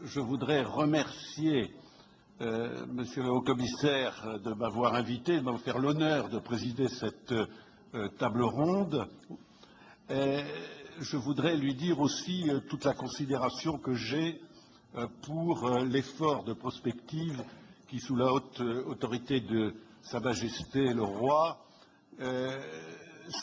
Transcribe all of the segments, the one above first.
Je voudrais remercier Monsieur le Haut-Commissaire de m'avoir invité, de m'avoir fait l'honneur de présider cette table ronde. Je voudrais lui dire aussi toute la considération que j'ai pour l'effort de prospective qui, sous la haute autorité de Sa Majesté le Roi,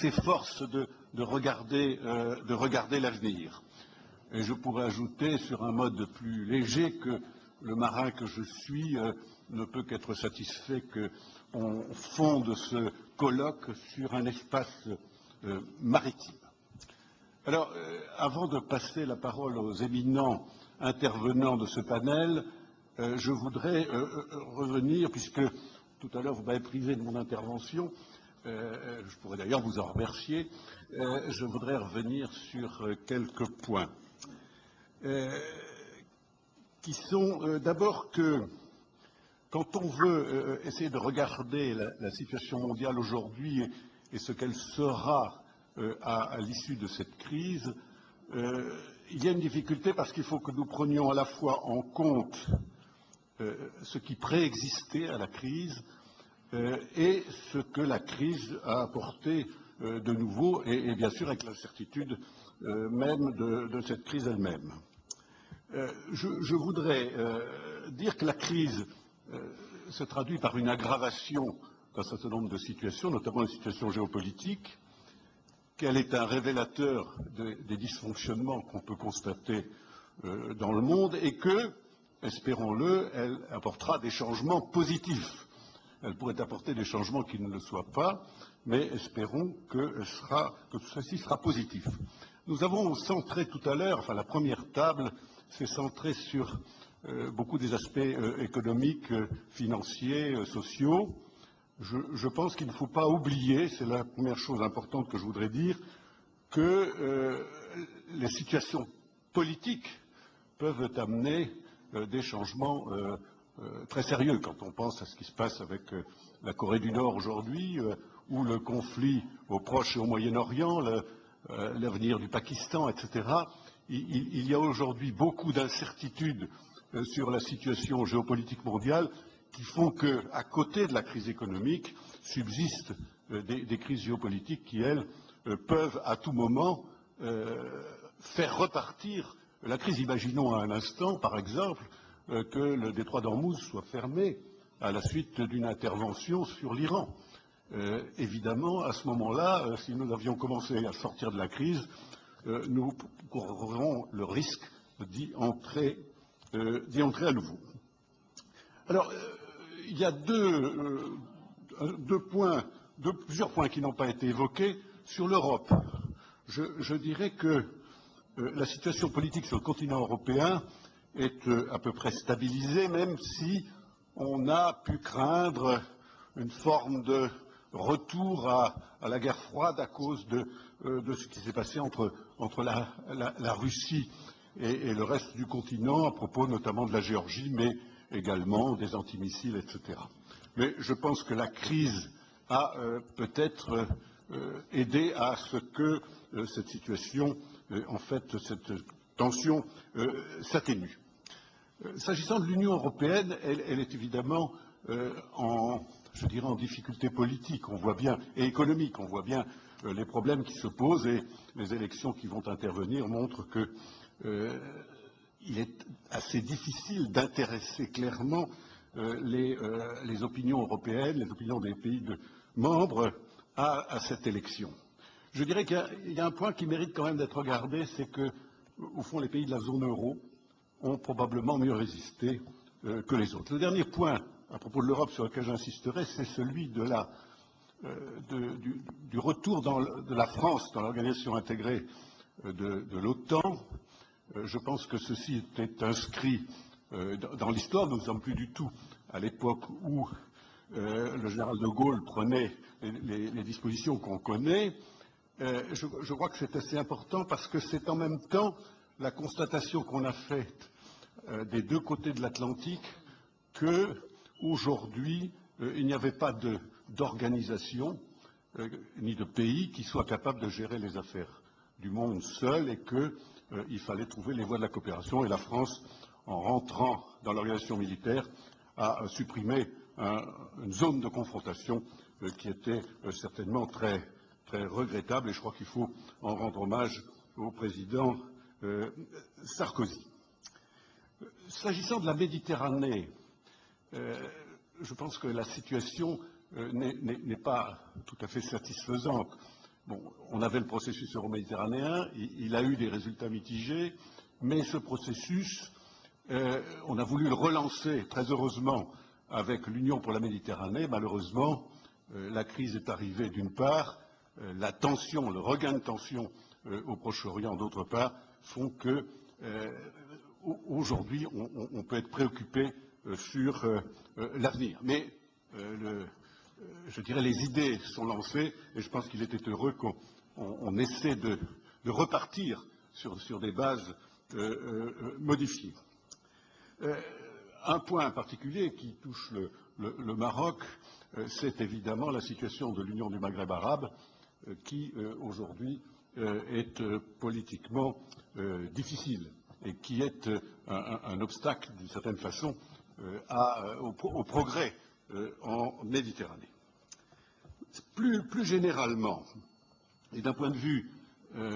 s'efforce de regarder l'avenir. Et je pourrais ajouter sur un mode plus léger que le marin que je suis ne peut qu'être satisfait qu'on fonde ce colloque sur un espace maritime. Alors, avant de passer la parole aux éminents intervenants de ce panel, je voudrais revenir, puisque tout à l'heure vous m'avez privé de mon intervention, je pourrais d'ailleurs vous en remercier, je voudrais revenir sur quelques points. Qui sont d'abord que quand on veut essayer de regarder la situation mondiale aujourd'hui et ce qu'elle sera à l'issue de cette crise, il y a une difficulté parce qu'il faut que nous prenions à la fois en compte ce qui préexistait à la crise et ce que la crise a apporté de nouveau et bien sûr avec l'incertitude même de cette crise elle-même. Je voudrais dire que la crise se traduit par une aggravation d'un certain nombre de situations, notamment les situations géopolitiques, qu'elle est un révélateur des dysfonctionnements qu'on peut constater dans le monde et que, espérons-le, elle apportera des changements positifs. Elle pourrait apporter des changements qui ne le soient pas, mais espérons que ceci sera positif. Nous avons centré tout à l'heure, enfin la première table s'est centrée sur beaucoup des aspects économiques, financiers, sociaux. Je pense qu'il ne faut pas oublier, c'est la première chose importante que je voudrais dire, que les situations politiques peuvent amener des changements très sérieux quand on pense à ce qui se passe avec la Corée du Nord aujourd'hui, ou le conflit au Proche et au Moyen-Orient, l'avenir du Pakistan, etc. Il y a aujourd'hui beaucoup d'incertitudes sur la situation géopolitique mondiale qui font qu'à côté de la crise économique, subsistent des crises géopolitiques qui, elles, peuvent à tout moment faire repartir la crise. Imaginons à un instant, par exemple, que le détroit d'Ormuz soit fermé à la suite d'une intervention sur l'Iran. Évidemment, à ce moment-là, si nous avions commencé à sortir de la crise, nous courrons le risque d'y entrer à nouveau. Alors, il y a plusieurs points qui n'ont pas été évoqués sur l'Europe. Je dirais que la situation politique sur le continent européen est à peu près stabilisée, même si on a pu craindre une forme de retour à la guerre froide à cause de ce qui s'est passé entre la Russie et le reste du continent, à propos notamment de la Géorgie, mais également des antimissiles, etc. Mais je pense que la crise a peut-être aidé à ce que cette situation, en fait, cette tension s'atténue. S'agissant de l'Union européenne, elle est évidemment en difficulté politique, on voit bien, et économique. On voit bien les problèmes qui se posent et les élections qui vont intervenir montrent que il est assez difficile d'intéresser clairement les opinions européennes, les opinions des pays membres à cette élection. Je dirais qu'il y a un point qui mérite quand même d'être regardé, c'est que, au fond, les pays de la zone euro ont probablement mieux résisté que les autres. Le dernier point à propos de l'Europe sur lequel j'insisterai, c'est celui du retour de la France dans l'organisation intégrée de l'OTAN. Je pense que ceci était inscrit dans l'histoire. Nous ne sommes plus du tout à l'époque où le général de Gaulle prenait les dispositions qu'on connaît. Je crois que c'est assez important parce que c'est en même temps la constatation qu'on a faite des deux côtés de l'Atlantique qu'aujourd'hui, il n'y avait pas d'organisation ni de pays qui soit capable de gérer les affaires du monde seul et qu'il fallait trouver les voies de la coopération. Et la France, en rentrant dans l'organisation militaire, a supprimé une zone de confrontation qui était certainement très, très regrettable, et je crois qu'il faut en rendre hommage au président Sarkozy. S'agissant de la Méditerranée, je pense que la situation n'est pas tout à fait satisfaisante. Bon, on avait le processus euro-méditerranéen, il a eu des résultats mitigés, mais ce processus, on a voulu le relancer, très heureusement, avec l'Union pour la Méditerranée. Malheureusement, la crise est arrivée d'une part, la tension, le regain de tension au Proche-Orient d'autre part, font que aujourd'hui on peut être préoccupé sur l'avenir. Mais je dirais les idées sont lancées et je pense qu'il était heureux qu'on essaie de repartir sur des bases modifiées. Un point particulier qui touche le Maroc, c'est évidemment la situation de l'Union du Maghreb arabe qui aujourd'hui est politiquement difficile et qui est un obstacle d'une certaine façon au progrès en Méditerranée. Plus généralement, et d'un point de vue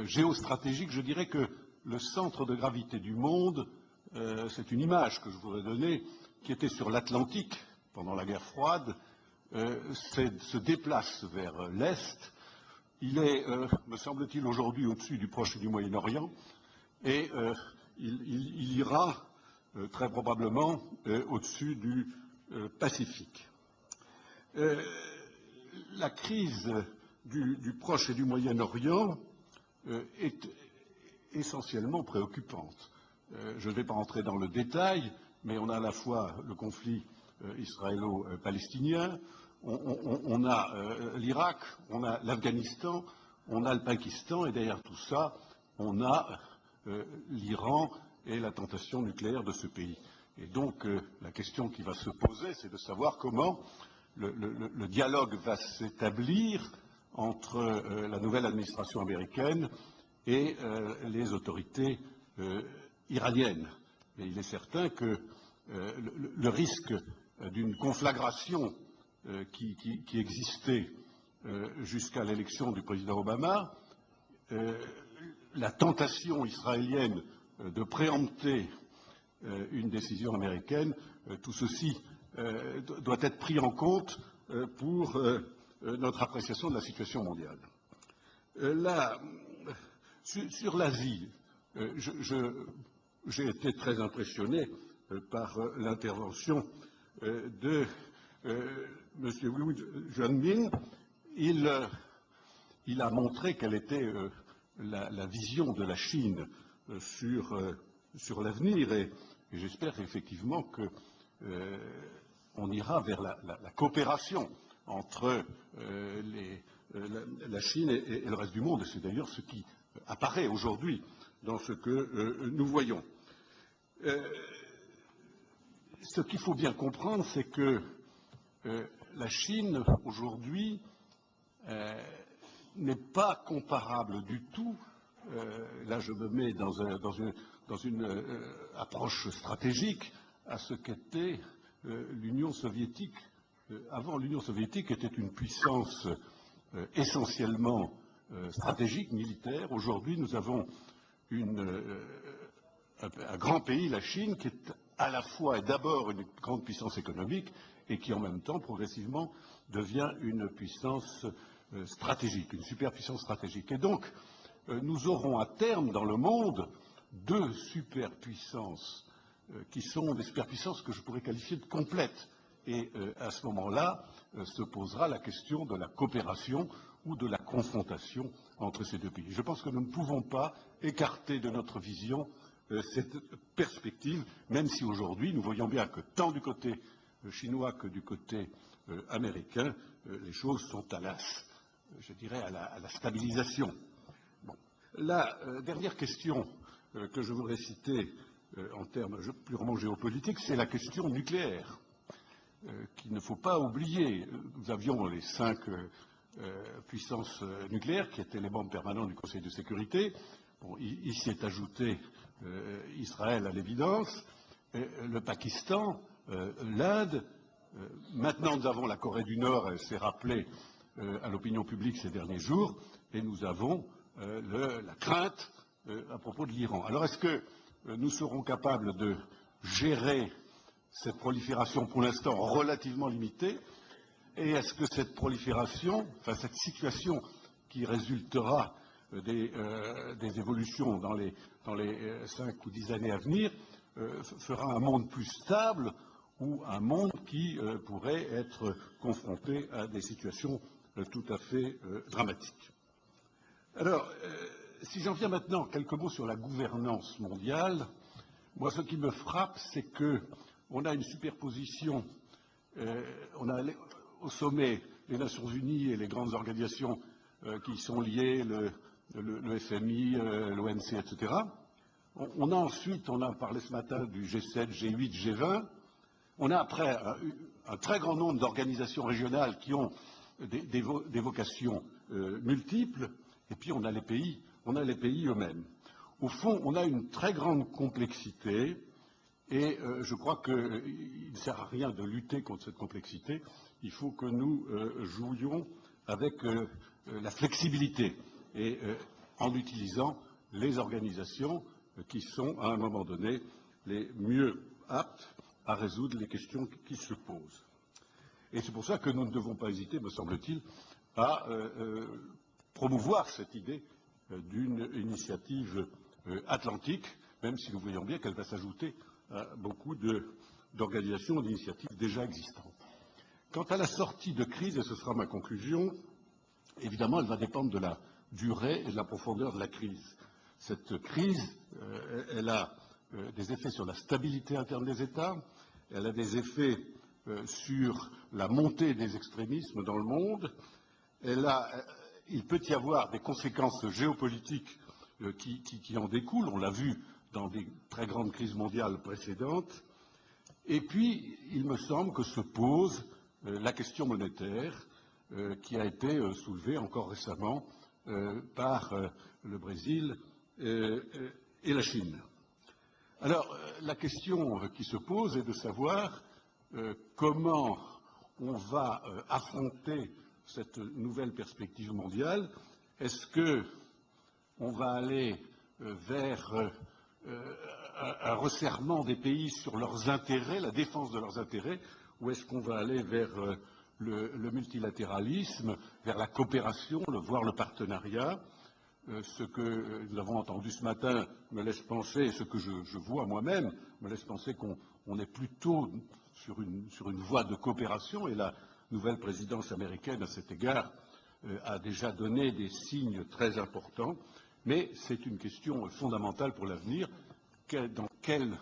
géostratégique, je dirais que le centre de gravité du monde, c'est une image que je voudrais donner, qui était sur l'Atlantique pendant la guerre froide, se déplace vers l'Est. Il est, me semble-t-il, aujourd'hui au-dessus du Proche et du Moyen-Orient, et il ira très probablement au-dessus du Pacifique. La crise du Proche et du Moyen-Orient est essentiellement préoccupante. Je ne vais pas entrer dans le détail, mais on a à la fois le conflit israélo-palestinien, on a l'Irak, on a l'Afghanistan, on a le Pakistan, et derrière tout ça, on a l'Iran et la tentation nucléaire de ce pays. Et donc, la question qui va se poser, c'est de savoir comment le dialogue va s'établir entre la nouvelle administration américaine et les autorités iraniennes. Et il est certain que le risque d'une conflagration qui existait jusqu'à l'élection du président Obama, la tentation israélienne de préempter une décision américaine, tout ceci doit être pris en compte pour notre appréciation de la situation mondiale. Sur l'Asie, j'ai été très impressionné par l'intervention de M. Wu Jianmin. Il a montré quelle était la vision de la Chine sur l'avenir et j'espère effectivement qu'on ira vers la coopération entre la Chine et le reste du monde. Et c'est d'ailleurs ce qui apparaît aujourd'hui dans ce que nous voyons. Ce qu'il faut bien comprendre, c'est que la Chine, aujourd'hui, n'est pas comparable du tout, là je me mets dans une approche stratégique, à ce qu'était l'Union soviétique. Avant, l'Union soviétique était une puissance essentiellement stratégique, militaire. Aujourd'hui, nous avons un grand pays, la Chine, qui est à la fois et d'abord une grande puissance économique et qui en même temps, progressivement, devient une puissance stratégique, une superpuissance stratégique. Et donc, nous aurons à terme dans le monde deux superpuissances qui sont des superpuissances que je pourrais qualifier de complètes. Et à ce moment-là, se posera la question de la coopération ou de la confrontation entre ces deux pays. Je pense que nous ne pouvons pas écarter de notre vision cette perspective, même si aujourd'hui nous voyons bien que tant du côté chinois que du côté américain, les choses sont je dirais à la stabilisation. Bon. La dernière question que je voudrais citer en termes purement géopolitiques, c'est la question nucléaire, qu'il ne faut pas oublier. Nous avions les 5 puissances nucléaires qui étaient les membres permanents du Conseil de sécurité. Bon, il s'y est ajouté Israël à l'évidence, le Pakistan, l'Inde. Maintenant, nous avons la Corée du Nord, elle s'est rappelée à l'opinion publique ces derniers jours, et nous avons la crainte à propos de l'Iran. Alors, est-ce que nous serons capables de gérer cette prolifération, pour l'instant relativement limitée, et est-ce que cette prolifération, enfin cette situation qui résultera des évolutions dans les 5 ou 10 années à venir, fera un monde plus stable ou un monde qui pourrait être confronté à des situations tout à fait dramatiques. Alors, si j'en viens maintenant quelques mots sur la gouvernance mondiale, moi ce qui me frappe, c'est qu'on a une superposition, on a au sommet les Nations Unies et les grandes organisations qui sont liées, le FMI, l'OMC, etc. On a ensuite, on a parlé ce matin du G7, G8, G20. On a après un très grand nombre d'organisations régionales qui ont des vocations multiples, et puis on a les pays eux-mêmes. Au fond, on a une très grande complexité, et je crois qu'il ne sert à rien de lutter contre cette complexité. Il faut que nous jouions avec la flexibilité et en utilisant les organisations qui sont, à un moment donné, les mieux aptes à résoudre les questions qui se posent. Et c'est pour ça que nous ne devons pas hésiter, me semble-t-il, à promouvoir cette idée d'une initiative atlantique, même si nous voyons bien qu'elle va s'ajouter à beaucoup d'organisations, d'initiatives déjà existantes. Quant à la sortie de crise, et ce sera ma conclusion, évidemment, elle va dépendre de la durée et de la profondeur de la crise. Cette crise, elle a des effets sur la stabilité interne des États, elle a des effets sur la montée des extrémismes dans le monde, il peut y avoir des conséquences géopolitiques qui en découlent, on l'a vu dans des très grandes crises mondiales précédentes, et puis il me semble que se pose la question monétaire qui a été soulevée encore récemment par le Brésil et la Chine. Alors, la question qui se pose est de savoir comment on va affronter cette nouvelle perspective mondiale. Est-ce qu'on va aller vers un resserrement des pays sur leurs intérêts, la défense de leurs intérêts, ou est-ce qu'on va aller vers le multilatéralisme, vers la coopération, voire le partenariat? Ce que nous avons entendu ce matin me laisse penser, et ce que je vois moi-même me laisse penser qu'on est plutôt sur une voie de coopération, et la nouvelle présidence américaine, à cet égard, a déjà donné des signes très importants, mais c'est une question fondamentale pour l'avenir. Dans quel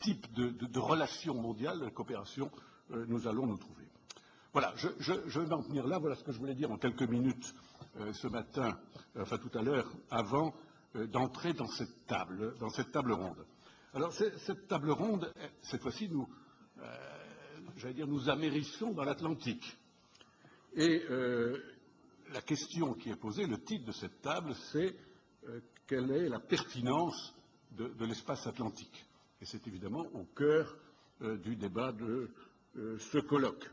type de relations mondiales, de coopération, nous allons nous trouver? Voilà, je vais en tenir là. Voilà ce que je voulais dire en quelques minutes ce matin, enfin tout à l'heure, avant d'entrer dans cette table ronde. Alors, cette table ronde, cette fois-ci, nous amérissons dans l'Atlantique. Et la question qui est posée, le titre de cette table, c'est quelle est la pertinence de l'espace atlantique? Et c'est évidemment au cœur du débat de ce colloque.